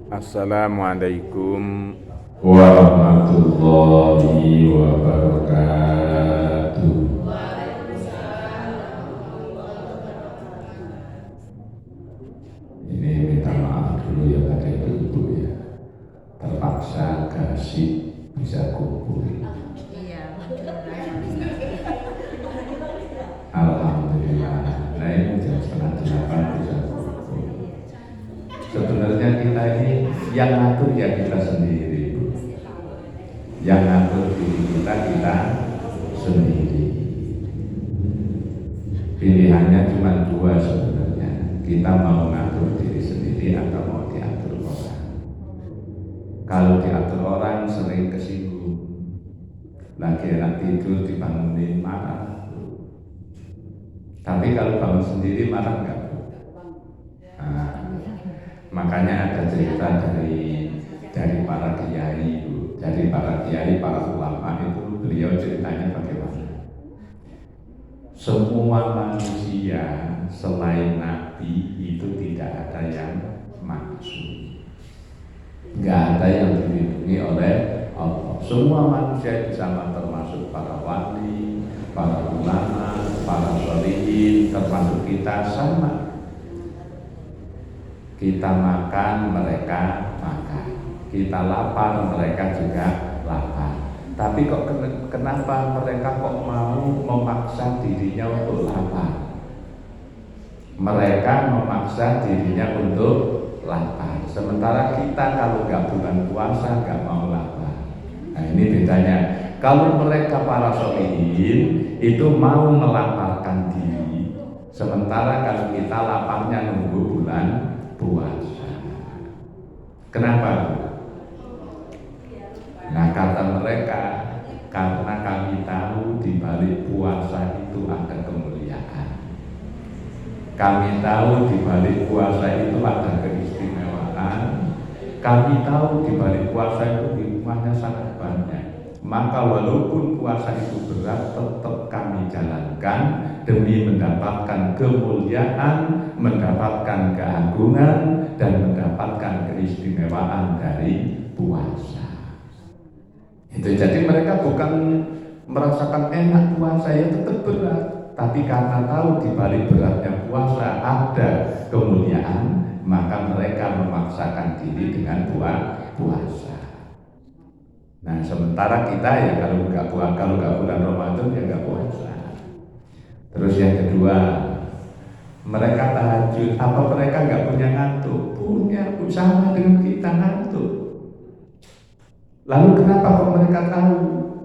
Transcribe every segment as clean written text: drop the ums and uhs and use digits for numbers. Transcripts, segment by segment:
Assalamualaikum warahmatullahi wabarakatuh. Ini minta maaf dulu ya pada ibu ya, terpaksa gasip bisa kumpul. Alhamdulillah. Nah ini jam 7:30 bisa kumpul. Sebenarnya kita ini yang ngatur ya kita sendiri, Bu. Yang ngatur diri kita sendiri. Pilihannya cuma dua sebenarnya. Kita mau ngatur diri sendiri atau mau diatur orang. Kalau diatur orang sering kesinggung. Lagi enak tidur dibangunin marah. Tapi kalau bangun sendiri marah enggak? Nah, makanya ada cerita dari para kiai, dari para kiai, para ulama itu beliau ceritanya bagaimana? Semua manusia selain Nabi itu tidak ada yang maksum, nggak ada yang dilindungi oleh Allah. Semua manusia itu sama, termasuk para wali, para ulama, para sholihin, termasuk kita sama. Kita makan, mereka makan. Kita lapar, mereka juga lapar. Tapi kok kenapa mereka kok mau memaksa dirinya untuk lapar? Mereka memaksa dirinya untuk lapar. Sementara kita kalau nggak bulan puasa nggak mau lapar. Nah ini bedanya. Kalau mereka para sholihin itu mau melaparkan diri. Sementara kalau kita laparnya nunggu bulan puasa. Kenapa? Nah kata mereka, karena kami tahu di balik puasa itu ada kemuliaan. Kami tahu di balik puasa itu ada keistimewaan. Kami tahu di balik puasa itu hikmahnya sangat banyak. Maka walaupun puasa itu berat, tetap kami jalankan demi mendapatkan kemuliaan, mendapatkan keagungan, dan mendapatkan keistimewaan dari puasa. Itu jadi mereka bukan merasakan enak puasa, ya tetap berat, tapi karena tahu di balik beratnya puasa ada kemuliaan, maka mereka memaksakan diri dengan puasa. Nah sementara kita ya kalau nggak bulan Ramadan ya nggak puasa. Terus yang kedua, mereka tahajud. Apa mereka nggak punya ngantuk? Punya, sama dengan kita ngantuk. Lalu kenapa kok mereka tahu?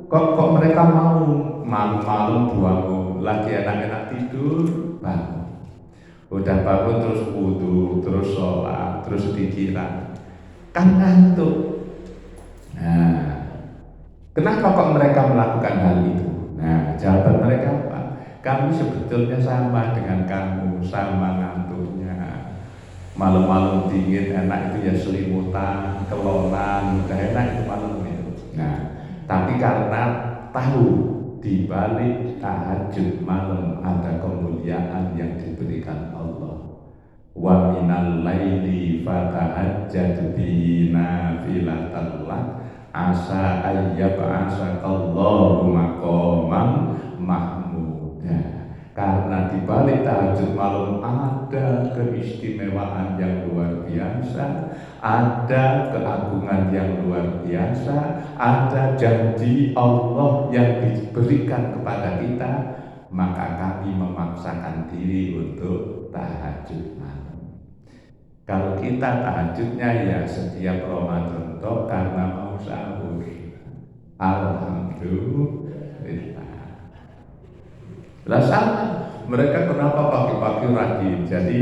Kok mereka mau malam bangun, lagi enak-enak tidur, bangun. Udah bangun terus wudu, terus sholat, terus pikiran, kan ngantuk. Nah, kenapa kok mereka melakukan hal itu? Nah, jawaban mereka apa? Kami sebetulnya sama dengan kamu, sama ngantuknya. Malam-malam dingin enak itu ya selimutan, kelonan, udah enak itu malamnya. Nah, tapi karena tahu di balik tahajud malam ada kemuliaan yang diberikan Allah. Wa minal laili fatahajjad bihi nafilatan lak asa ayyab'asakallahu maqaman mahmuda. Karena di balik tahajud malam ada keistimewaan yang luar biasa, ada keagungan yang luar biasa, ada janji Allah yang diberikan kepada kita, maka kami memaksakan diri untuk tahajud malam. Kalau kita tahajudnya ya setiap Ramadan toh karena mau sahur. Alhamdulillah. Lah sama, mereka kenapa pagi-pagi rajin? Jadi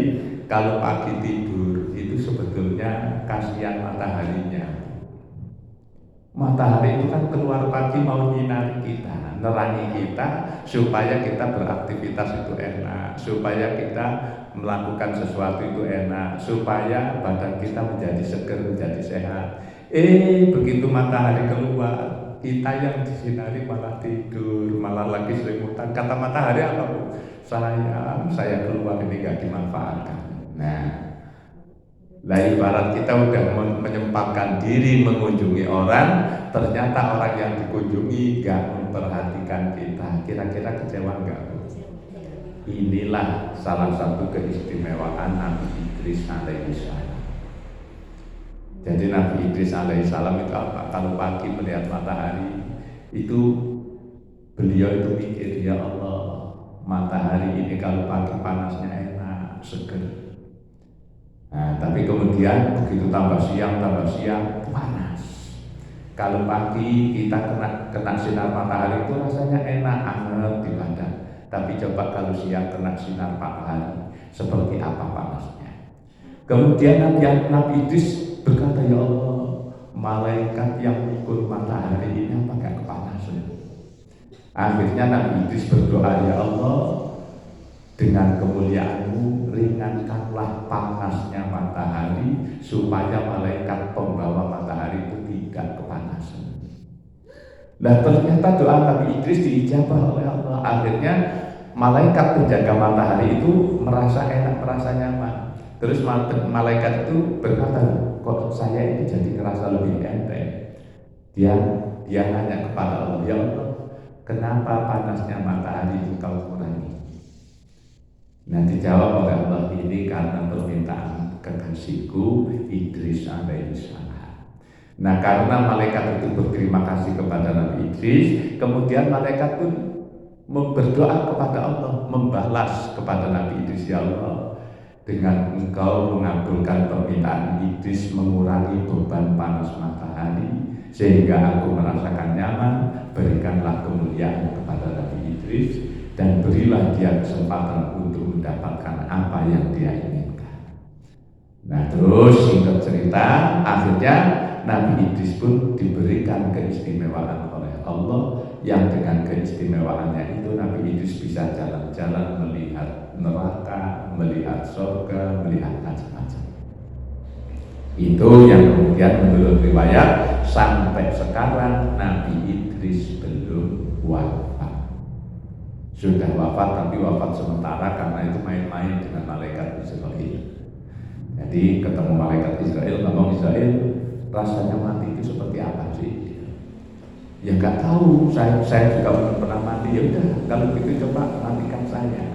kalau pagi tidur itu sebetulnya kasihan mataharinya. Matahari itu kan keluar pagi mau nyinari kita, nerangi kita supaya kita beraktivitas itu enak, supaya kita melakukan sesuatu itu enak, supaya badan kita menjadi segar, menjadi sehat. Begitu matahari keluar, kita yang disinari malah tidur, malah lagi selimutan. Kata matahari apa Bu? Saya keluar ini gak dimanfaatkan. Nah, Lah ibarat kita udah menyempatkan diri mengunjungi orang, ternyata orang yang dikunjungi gak memperhatikan kita. Kira-kira kecewa nggak? Inilah salah satu keistimewaan Nabi Idris alaihissalam. Jadi Nabi Idris alaihissalam itu apa? Kalau pagi melihat matahari itu beliau itu mikir, ya Allah, matahari ini kalau pagi panasnya enak, seger. Nah, tapi kemudian begitu tambah siang panas. Kalau pagi kita kena sinar matahari itu rasanya enak, hangat di badan. Tapi coba kalau siang kena sinar matahari, seperti apa panasnya? Kemudian Nabi Idris berkata, ya Allah, malaikat yang ikut matahari ini apakah kepanasan? Akhirnya Nabi Idris berdoa, ya Allah, dengan kemuliaan-Mu ringankanlah panasnya matahari supaya malaikat pembawa matahari itu tidak kepanasan. Nah ternyata doa Nabi Idris diijabah oleh Allah. Akhirnya malaikat penjaga matahari itu merasa enak, merasa nyaman. Terus malaikat itu berkata, kok saya ini jadi ngerasa lebih enteng. Dia nanya kepada Allah, ya Allah, kenapa panasnya matahari itu kau kurangi? Nah dijawab oleh Allah, ini karena permintaan kekasihku Idris alaihissalam. Nah karena malaikat itu berterima kasih kepada Nabi Idris, kemudian malaikat pun berdoa kepada Allah, membalas kepada Nabi Idris, ya Allah, dengan engkau mengabulkan permintaan Idris mengurangi beban panas matahari sehingga aku merasakan nyaman, berikanlah kemuliaan kepada Nabi Idris dan berilah dia kesempatan untuk mendapatkan apa yang dia inginkan. Nah terus singkat cerita, akhirnya Nabi Idris pun diberikan keistimewaan oleh Allah, yang dengan keistimewaannya itu Nabi Idris bisa jalan-jalan melihat neraka, melihat surga, melihat macam-macam. Itu yang kemudian menurut riwayat sampai sekarang Nabi Idris belum wafat. Sudah wafat tapi wafat sementara karena itu main-main dengan malaikat Israel. Jadi ketemu malaikat Israel, ngomong Israel, rasanya mati itu seperti apa sih? Ya nggak tahu, saya juga belum pernah mati. Ya udah, kalau begitu coba matikan saya.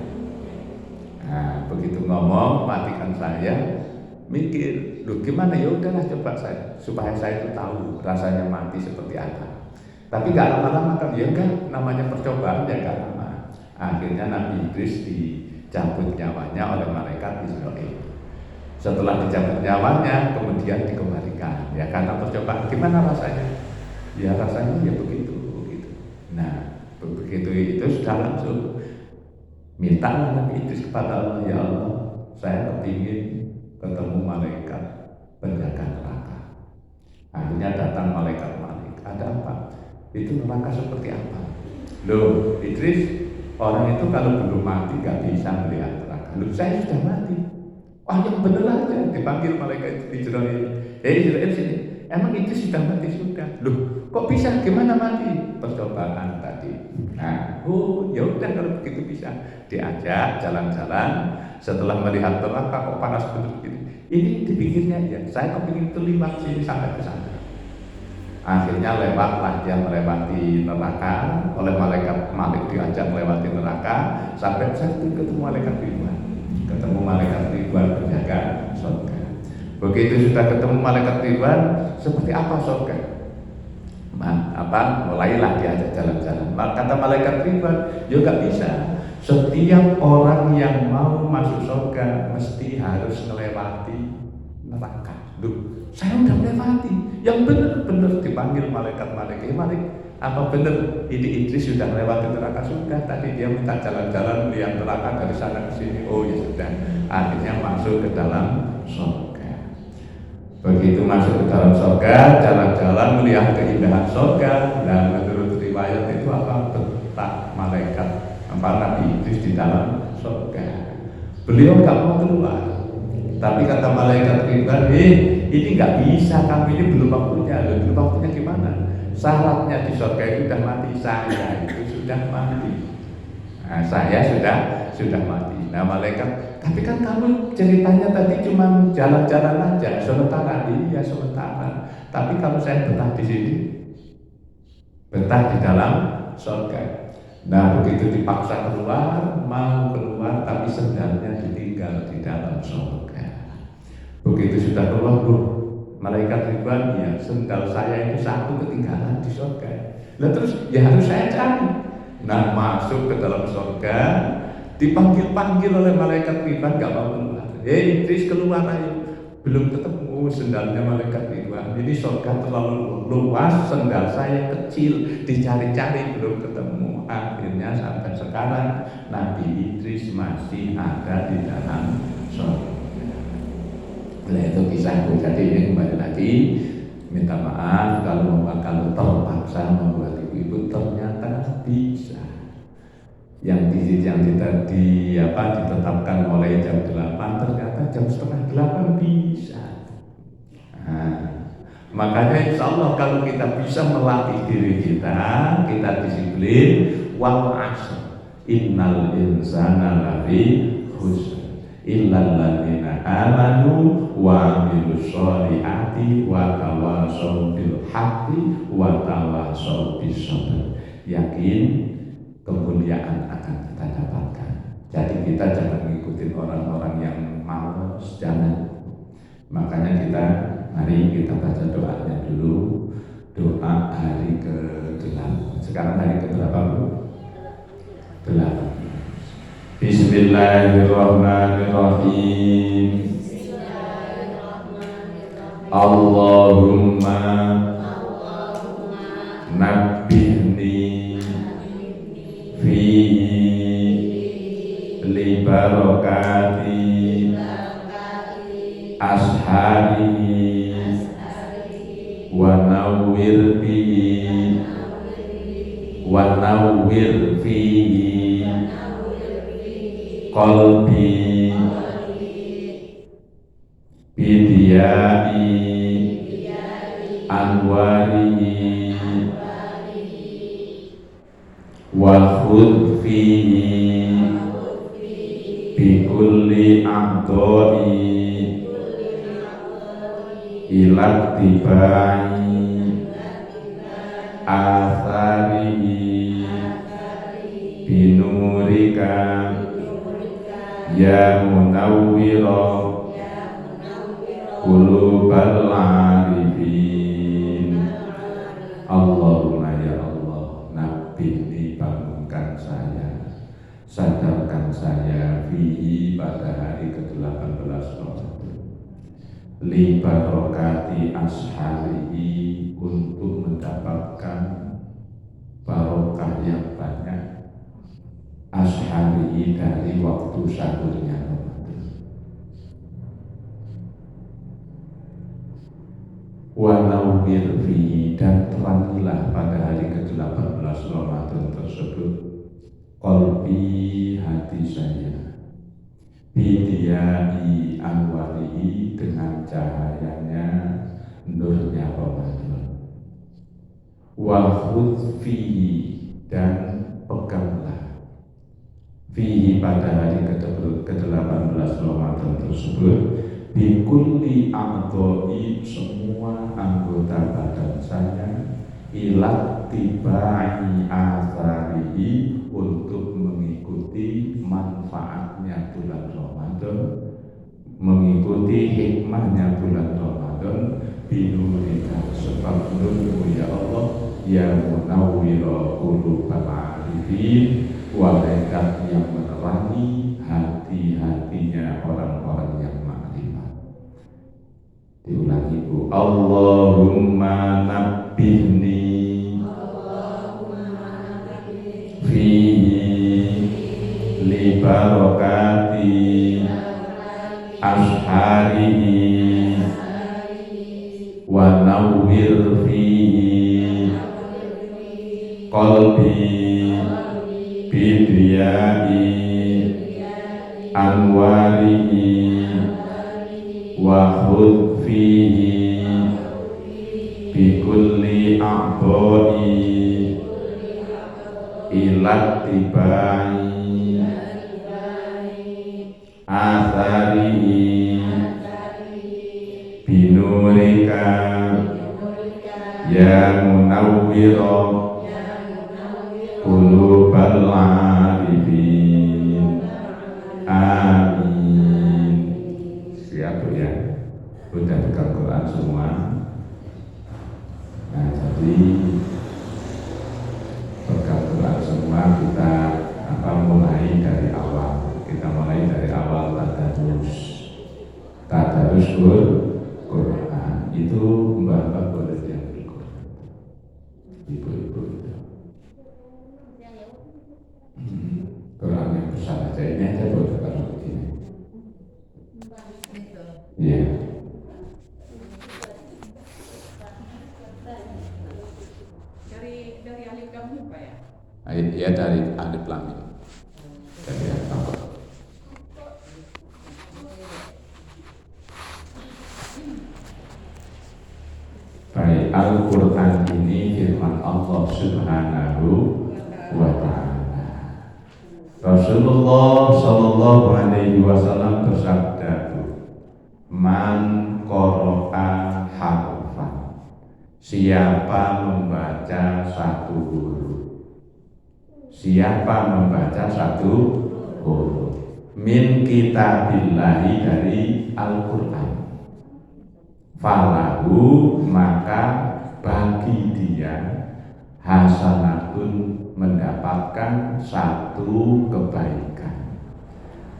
Nah begitu ngomong matikan saya, mikir, loh gimana, ya udahlah coba saya supaya saya itu tahu rasanya mati seperti apa. Tapi nggak lama-lama kan, ya enggak, namanya percobaan ya nggak lama. Akhirnya Nabi Idris dicabut nyawanya oleh malaikat Israel. Setelah dicabut nyawanya, kemudian dikembalikan. Ya karena percobaan, gimana rasanya? Ya rasanya ya begitu. Nah begitu itu sudah langsung minta Nabi Idris kepada Allah, ya Allah, saya kepingin ketemu malaikat penjaga neraka. Akhirnya datang malaikat, ada apa? Itu neraka seperti apa? Loh Idris, orang itu kalau belum mati gak bisa melihat neraka. Loh saya sudah mati. Wah yang bener aja, dipanggil malaikat Israel. Israel sini, emang itu sudah mati? Sudah. Loh kok bisa, gimana mati? Percobaan tadi. Nah ya udah kalau begitu bisa. Diajak jalan-jalan. Setelah melihat neraka kok panas betul gitu, ini dipikirnya ya, saya kepingin terlibat sini sampai ke sana. Akhirnya lewatlah dia melewati neraka, oleh malaikat Malik diajak melewati neraka sampai saya ketemu malaikat Ridwan, penjaga surga. Begitu sudah ketemu malaikat Ridwan, seperti apa surga? Mulailah diajak jalan-jalan. Kata malaikat Ridwan, ya gak bisa. Setiap orang yang mau masuk surga mesti harus melewati neraka. Duh, saya udah melewati. Yang benar-benar dipanggil malaikat Malik. Malik, apa benar ini Idris sudah melewati neraka? Sudah, tadi dia minta jalan-jalan melihat neraka dari sana ke sini. Oh ya sudah. Akhirnya masuk ke dalam surga. Begitu masuk ke dalam surga, jalan-jalan melihat keindahan surga. Dan menurut riwayat itu apa? Betah malaikat Nabi Idris di dalam surga. Beliau nggak mau keluar, tapi kata malaikat Ridwan, ini nggak bisa, kami ini belum waktunya. Belum waktunya gimana? Syaratnya di surga itu sudah mati, saya itu sudah mati. Nah, saya sudah mati. Nah malaikat Tapi kan kamu ceritanya tadi cuma jalan-jalan aja, sementara. Iya sementara. Tapi kalau saya betah di sini, betah di dalam surga. Nah begitu dipaksa keluar, mau keluar tapi sendalnya ditinggal di dalam surga. Begitu sudah keluar, malaikat Ridwan, ya sendal saya itu satu ketinggalan di surga. Nah terus ya harus saya cari. Nah masuk ke dalam surga, dipanggil-panggil oleh malaikat Ridwan, gak mau keluar. Idris keluar ayo. Belum ketemu sendalnya malaikat Ridwan. Ini surga terlalu luas, sendal saya kecil, dicari-cari belum ketemu. Akhirnya sampai sekarang Nabi Idris masih ada di dalam surga. Nah itu kisahku. Jadi ini kembali lagi, minta maaf kalau terpaksa membuat ibu-ibu, ternyata bisa. Yang ditetapkan mulai jam 8 ternyata jam setengah 8 bisa. Nah, makanya insya Allah kalau kita bisa melatih diri kita disiplin. Wal asr innal insana lafi khusr illal ladzina amanu wa amilus sholihati wa tawashaw bil haqqi wa tawashaw bis sabr. Yakin kemuliaan akan kita dapatkan. Jadi kita jangan mengikuti orang-orang yang malas, jangan. Makanya mari kita baca doanya dulu. Doa hari ke-8. Sekarang hari ke-8, Bu? 8. Bismillahirrahmanirrahim. Allahumma nabbihni fihi li barakati ashari wa nawwir fihi qalbi bidiyai anwarihi wa khudh fihi bikulli a'dha'i ila tibai atharihi binurika ya munawwira qulubal arifin. Allahumma ya Allah, nabbihni, bangunkan saya, sadarkan saya fihi pada hari ke-18 Ramadan, li barokati asharihi, untuk mendapatkan barokah yang banyak, asharihi, dari waktu sahurnya Ramadan. Wa nawwir fihi, dan terangilah pada hari ke-18 Ramadan tersebut qalbi, hati saya, bidiyai anwarihi, dengan cahayanya, nurnya Ramadan. Wa khudh fihi, dan peganglah fihi, pada hari ke-18 Ramadan tersebut, bikulli a'dha'i, semua anggota badan saya, ila tibai atharihi, untuk mengikuti manfaatnya bulan Ramadan, mengikuti hikmahnya bulan Ramadan, binurika, sebab nurmu ya Allah, ya munawwira qulubal arifin, wahai zat yang menerangi hati-hatinya orang-orang yang makrifat. Diulangi, Bu. Allahumma nabbihni fihi li barakati asharihi wa nawwir fihi qalbi bidiyai anwarihi wa khudh fihi bikulli a'dha'i ila tibai athari binurika ya munawwira qulubal arifin. Amin. Siap ya? Udah buka Quran semua. Nah, jadi buka Quran semua, kita mulai dari awal. Kita mulai dari awal tadarus Quran. Itu Mbak boleh yang berikut. Ibu-ibu itu. Quran yang besar aja, ini aja boleh kalau begini. Iya. Dari alif lam mim Pak ya? Ya dari alif lam mim. Dari apa? Baik, Al-Quran ini firman Allah Subhanahu wa Ta'ala. Rasulullah Sallallahu Alaihi Wasallam bersabda, man qara'a harfan, siapa membaca satu huruf, siapa membaca satu huruf min kitabillahi, dari Al-Quran, falahu, maka bagi dia hasanatun, mendapatkan satu kebaikan.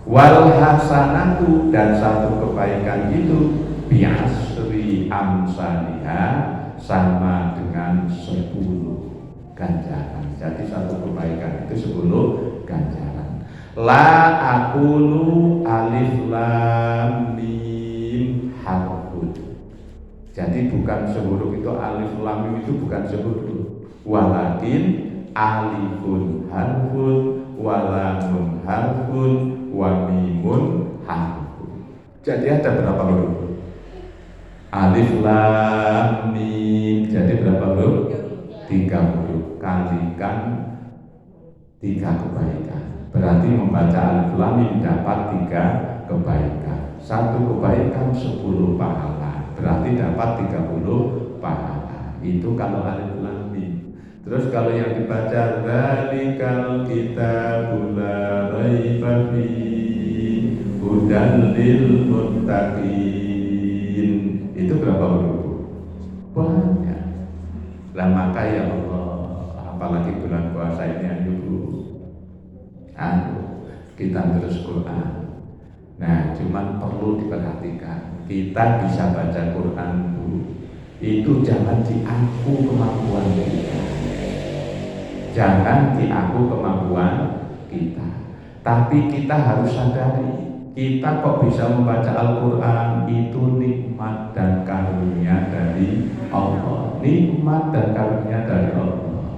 Wal hasanatu, dan satu kebaikan itu biasri amsaliha, sama dengan 10 ganjaran. Jadi satu kebaikan itu 10 ganjaran. La aqulu alif lam mim harfun. Jadi bukan sehuruf itu, alif lam mim itu bukan sehuruf. Walakin alifun harfun, walamun harfun, wa mimun harfun. Jadi ada berapa huruf? Alif lam mim. Jadi berapa huruf? 3 huruf. Kalikan 3 kebaikan. Berarti membaca alif lam mim dapat 3 kebaikan. Satu kebaikan 10 pahala. Berarti dapat 30 pahala. Itu kalau alif lam mim. Terus kalau yang dibaca dzalikal kitabul la raiba fihi hudan lil muttaqin, itu berapa huruf? Banyak. Lah maka ya Allah, apalagi bulan puasa ini kita terus Quran. Nah, cuman perlu diperhatikan, kita bisa baca Quran itu jangan diaku kemampuan kita. Jangan diaku kemampuan kita, tapi kita harus sadari, kita kok bisa membaca Al-Quran itu nikmat dan karunia dari Allah. Nikmat dan karunia dari Allah.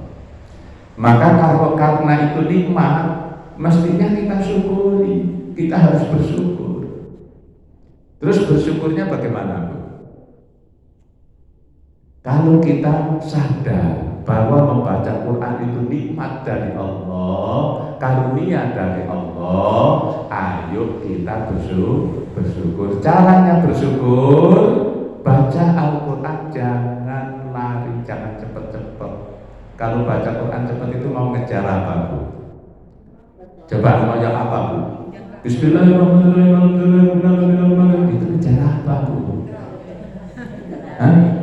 Maka kalau karena itu nikmat, mestinya kita syukuri, kita harus bersyukur. Terus bersyukurnya bagaimana, Bu? Kalau kita sadar bahwa membaca Quran itu nikmat dari Allah, karunia dari Allah, ayo kita bersyukur. Caranya bersyukur, baca Al-Quran jangan lari, jangan cepet-cepet. Kalau baca Quran cepet itu mau ngejar apa, Bu? Coba mau yang apa, Bu? Bismillahirrahmanirrahim. Itu ngejar apa, Bu? Hah?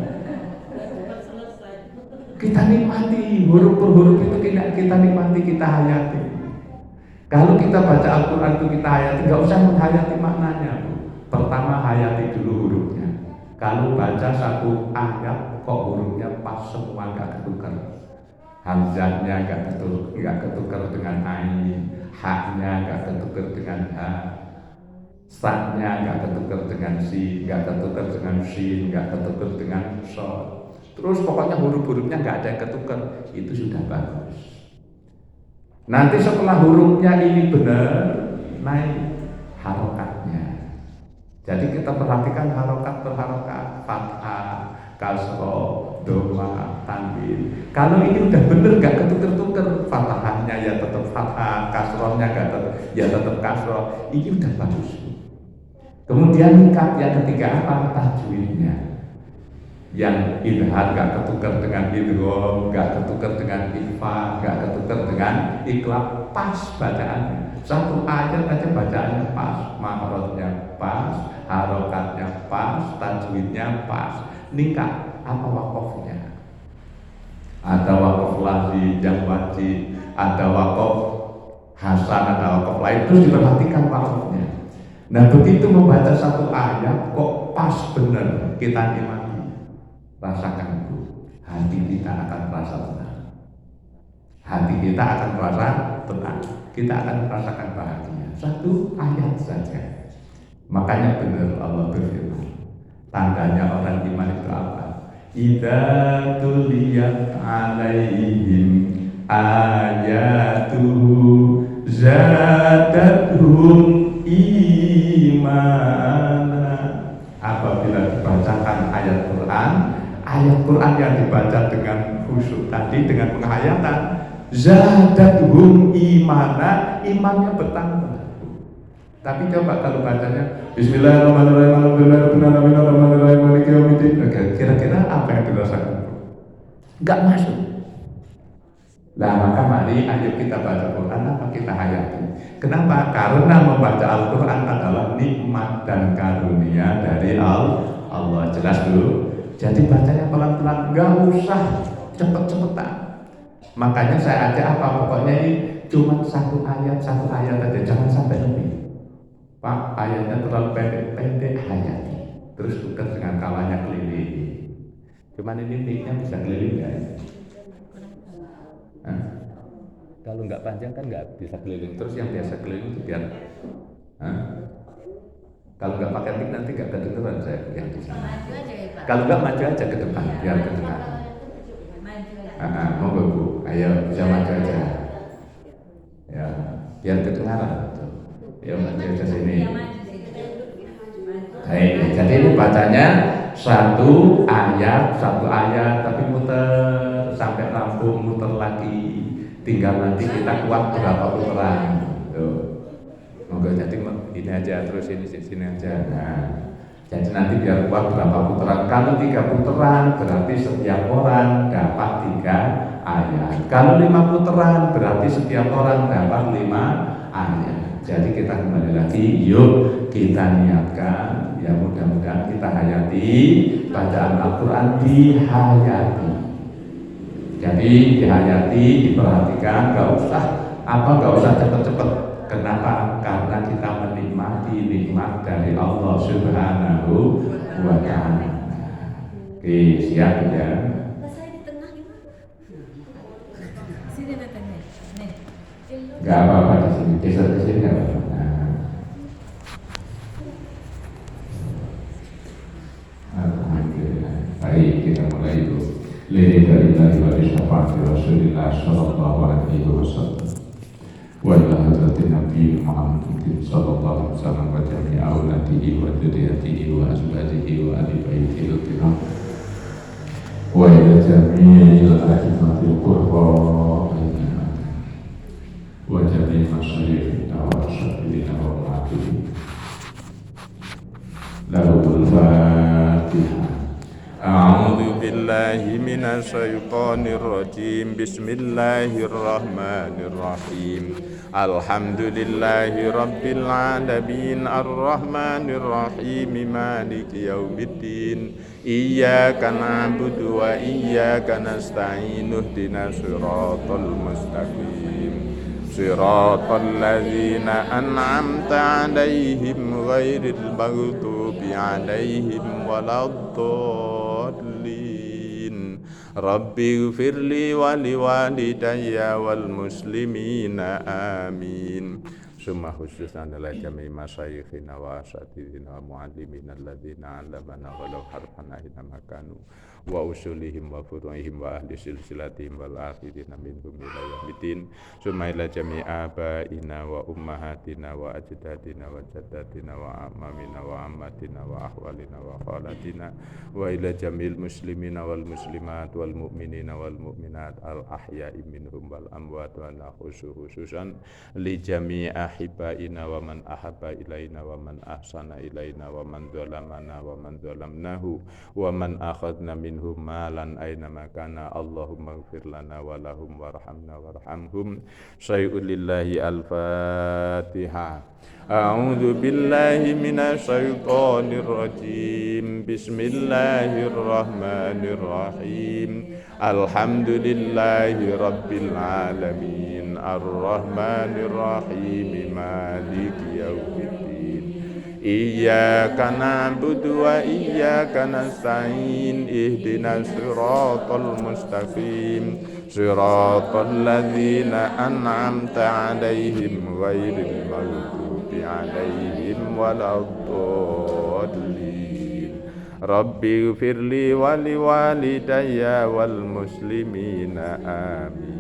Kita nikmati huruf per huruf itu, kita nikmati, kita hayati. Kalau kita baca Al-Quran itu kita hayati, nggak usah menghayati maknanya. Pertama hayati dulu hurufnya. Kalau baca satu ayat kok hurufnya pas semua, nggak ketukar, hamzahnya nggak ketukar dengan ain, haknya nggak ketukar dengan ha, saknya nggak ketukar dengan si, nggak ketukar dengan sin, nggak ketukar dengan so. Terus pokoknya huruf-hurufnya nggak ada yang ketukar, itu sudah bagus. Nanti setelah hurufnya ini benar, naik harokatnya. Jadi kita perhatikan harokat per harokat, fathah, kasroh, doma, tanwin. Kalau ini udah bener nggak ketuker-tuker, fathahnya ya tetap fathah, kasrohnya nggak tetap ya tetap kasroh. Ini udah bagus. Kemudian nikah yang ketiga apa? Tajwidnya. Yang idhar nggak ketukar dengan idgham, nggak ketukar dengan ikhfa, nggak ketukar dengan iklab, pas bacaannya. Satu ayat aja bacaannya pas, mahrotnya pas, harokatnya pas, tajwidnya pas. Nikah apa wakofnya? Ada wakof lafzi yang wajib, ada wakof hasan, ada wakof lain. Terus diperhatikan wakofnya. Nah begitu membaca satu ayat kok pas bener kita nikmati. Rasakan itu, hati kita akan merasa tenang. Hati kita akan merasa tenang. Kita akan merasakan bahagia. Satu ayat saja. Makanya benar Allah berfirman. Tandanya orang iman itu apa? Idza tuliyat alaihim ayatuhu zadatuhum imana. Apabila dibacakan ayat Quran yang dibaca dengan khusyuk tadi, dengan penghayatan, zadatuhum imana, imannya bertambah. Tapi coba kalau bacanya Bismillahirrahmanirrahim, kira-kira apa yang dirasakan? Enggak masuk. Nah maka mari ayo kita baca Quran, apa kita hayati. Kenapa? Karena membaca Al-Quran adalah nikmat dan karunia dari Allah. Jelas dulu. Jadi bacanya pelan-pelan, nggak usah cepet-cepetan. Makanya saya ajak apa? Pokoknya ini cuma satu ayat aja, jangan sampai lebih. Pak, ayatnya terlalu pendek hayati. Terus tukar dengan kawannya keliling. Cuman ini niknya bisa keliling ya. Kalau nggak panjang kan nggak bisa keliling. Terus yang biasa keliling itu biar kalau nggak pakai mic nanti nggak kedengeran saya yang di sana. Kalau nggak maju aja ke depan biar kedengeran. Monggo Bu, ayo bisa maju aja. Ya, biar kedengaran. Ya maju aja sini. Baik, jadi ini bacanya satu ayat tapi muter sampai rampung, muter lagi. Tinggal nanti kita kuat berapa putaran. Tuh. Monggo jadi ini aja terus ini sini aja. Nah, jadi nanti biar kuat berapa putaran. Kalau 3 putaran berarti setiap orang dapat 3 ayat. Kalau 5 putaran berarti setiap orang dapat 5 ayat. Jadi kita kembali lagi, yuk kita niatkan. Ya mudah-mudahan kita hayati bacaan Al-Quran, dihayati. Jadi dihayati, diperhatikan, gak usah cepet-cepet. Kenapa? Karena kita menikmati nikmat dari Allah Subhanahu wa Ta'ala. Oke, siap ya. Saya di tengah gimana? Sini datangnya. Nih. Gak apa-apa di sini, geser ke sini gak apa-apa. Alhamdulillah. Baik, kita mulai itu. Lillahi wa li Rasulillah sallallahu alaihi wasallam. Wa ila hadratin Nabi Muhammad sallallahu alaihi wasallam wa jami'i auladihi wa dzurriyyatihi wa azwajihi wa ahli baitihi al-kiram wa ila jami'il a'immatil qurra wa jami'i masyayikhina wa ashabiina wa ummatihi. Lahul Fatihah. A'udzu billahi minasy syaithanir rajim. Bismillahirrahmanirrahim. Alhamdulillahi rabbil alamin arrahmanir rahim maliki yaumiddin. Iyyaka na'budu wa iyyaka nasta'in. Ihdinas siratal mustaqim. Siratal ladzina an'amta 'alaihim ghairil maghdubi 'alaihim waladdallin. Rabbighfirli wa liwalidayya wal muslimina amin. summa khususan ala jami masyayikhina wa asatidina wa muallimina alladhina 'allamana walau harfan ahina makanu wa usulihim wa furu'ihim wa ahli silsilatihim wal akhirina minhum ila yaumiddin summa ila jami abaina wa ummahatina wa ajdadina wa jaddatina wa amamina wa ammatina wa ahwalina wa khalatina wa ila jamil muslimina wal muslimat wal mu'minina wal mu'minat al ahya'i minhum wal amwat wa khususan li jami ahibaina wa man ahabba ilaina wa man ahsana ilaina wa man zalamana wa man zalamnahu wa man akhadna minhum malan aina makana Allahumma ighfir lana wa lahum warhamna warhamhum syai'un lillahi al-Fatihah. A'udzu billahi minasy syaithanir rajim. Bismillahirrahmanirrahim. Alhamdulillahi rabbil alamin. Arrahmanir rahim. Maliki yaumiddin. Iyyaka na'budu wa iyyaka nasta'in. Ihdinas siratal mustaqim. Siratal ladzina an'amta 'alaihim ghairil maghdubi 'alaihim waladdallin. Rabbi ighfirli wa liwalidayya wal muslimina amin.